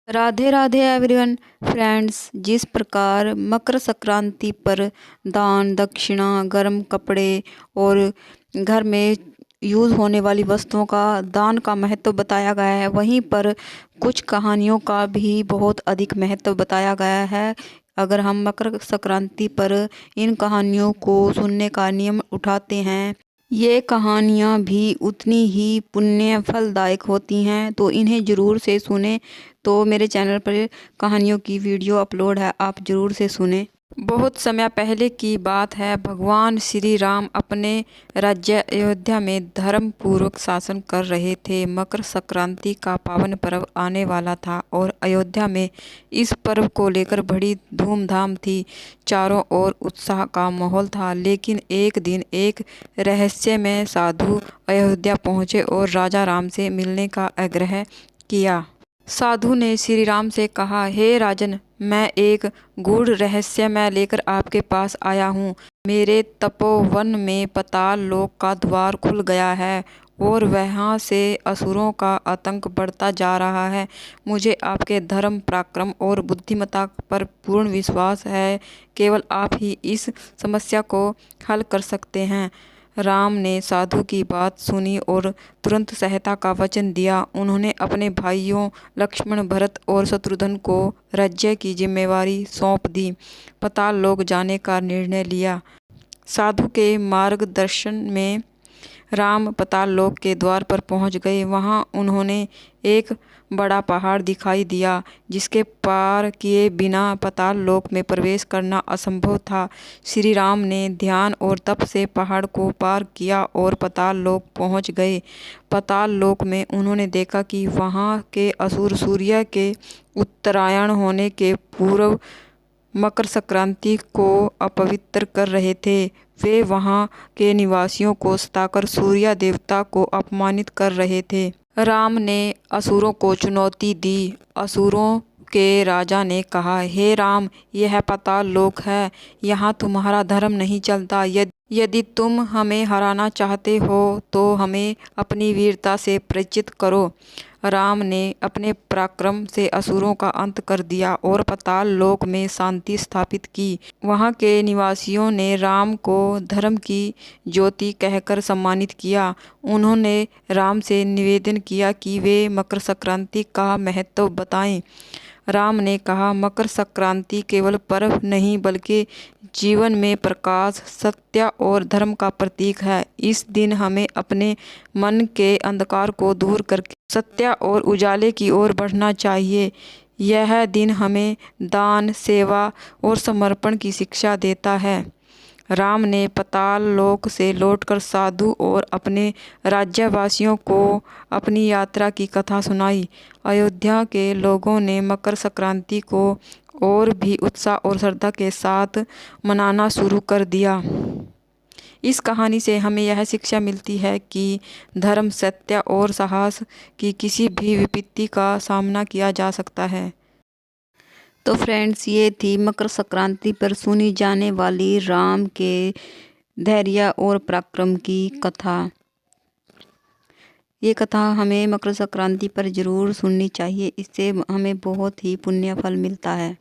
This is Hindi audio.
Radhe Radhe everyone friends. जिस प्रकार मकर संक्रांति पर दान दक्षिणा, गर्म कपड़े और घर में यूज़ होने वाली वस्तुओं का दान का महत्व बताया गया है, वहीं पर कुछ कहानियों का भी बहुत अधिक महत्व बताया गया है। अगर हम मकर संक्रांति पर इन कहानियों को सुनने का नियम उठाते हैं, ये कहानियाँ भी उतनी ही पुण्य फलदायक होती हैं, तो इन्हें ज़रूर से सुने। तो मेरे चैनल पर कहानियों की वीडियो अपलोड है, आप ज़रूर से सुने। बहुत समय पहले की बात है। भगवान श्री राम अपने राज्य अयोध्या में धर्म पूर्वक शासन कर रहे थे। मकर संक्रांति का पावन पर्व आने वाला था और अयोध्या में इस पर्व को लेकर बड़ी धूमधाम थी। चारों ओर उत्साह का माहौल था। लेकिन एक दिन एक रहस्यमय साधु अयोध्या पहुंचे और राजा राम से मिलने का आग्रह किया। साधु ने श्री राम से कहा, हे राजन, मैं एक गूढ़ रहस्य मैं लेकर आपके पास आया हूँ। मेरे तपोवन में पाताल लोक का द्वार खुल गया है और वहाँ से असुरों का आतंक बढ़ता जा रहा है। मुझे आपके धर्म, पराक्रम और बुद्धिमत्ता पर पूर्ण विश्वास है। केवल आप ही इस समस्या को हल कर सकते हैं। राम ने साधु की बात सुनी और तुरंत सहायता का वचन दिया। उन्होंने अपने भाइयों लक्ष्मण, भरत और शत्रुघ्न को राज्य की जिम्मेवारी सौंप दी। पाताल लोक जाने का निर्णय लिया। साधु के मार्गदर्शन में राम पाताल लोक के द्वार पर पहुंच गए। वहां उन्होंने एक बड़ा पहाड़ दिखाई दिया, जिसके पार किए बिना पाताल लोक में प्रवेश करना असंभव था। श्री राम ने ध्यान और तप से पहाड़ को पार किया और पाताल लोक पहुंच गए। पाताल लोक में उन्होंने देखा कि वहां के असुर सूर्य के उत्तरायण होने के पूर्व मकर संक्रांति को अपवित्र कर रहे थे। वे वहां के निवासियों को सताकर सूर्य देवता को अपमानित कर रहे थे। राम ने असुरों को चुनौती दी। असुरों के राजा ने कहा, हे राम, यह पाताल लोक है, यहाँ तुम्हारा धर्म नहीं चलता। यदि तुम हमें हराना चाहते हो तो हमें अपनी वीरता से परिचित करो। राम ने अपने पराक्रम से असुरों का अंत कर दिया और पाताल लोक में शांति स्थापित की। वहां के निवासियों ने राम को धर्म की ज्योति कहकर सम्मानित किया। उन्होंने राम से निवेदन किया कि वे मकर संक्रांति का महत्व बताएं। राम ने कहा, मकर संक्रांति केवल पर्व नहीं बल्कि जीवन में प्रकाश, सत्य और धर्म का प्रतीक है। इस दिन हमें अपने मन के अंधकार को दूर करके सत्य और उजाले की ओर बढ़ना चाहिए। यह दिन हमें दान, सेवा और समर्पण की शिक्षा देता है। राम ने पाताल लोक से लौटकर साधु और अपने राज्यवासियों को अपनी यात्रा की कथा सुनाई। अयोध्या के लोगों ने मकर संक्रांति को और भी उत्साह और श्रद्धा के साथ मनाना शुरू कर दिया। इस कहानी से हमें यह शिक्षा मिलती है कि धर्म, सत्य और साहस की किसी भी विपत्ति का सामना किया जा सकता है। तो फ्रेंड्स, ये थी मकर संक्रांति पर सुनी जाने वाली राम के धैर्य और पराक्रम की कथा। ये कथा हमें मकर संक्रांति पर ज़रूर सुननी चाहिए। इससे हमें बहुत ही पुण्य फल मिलता है।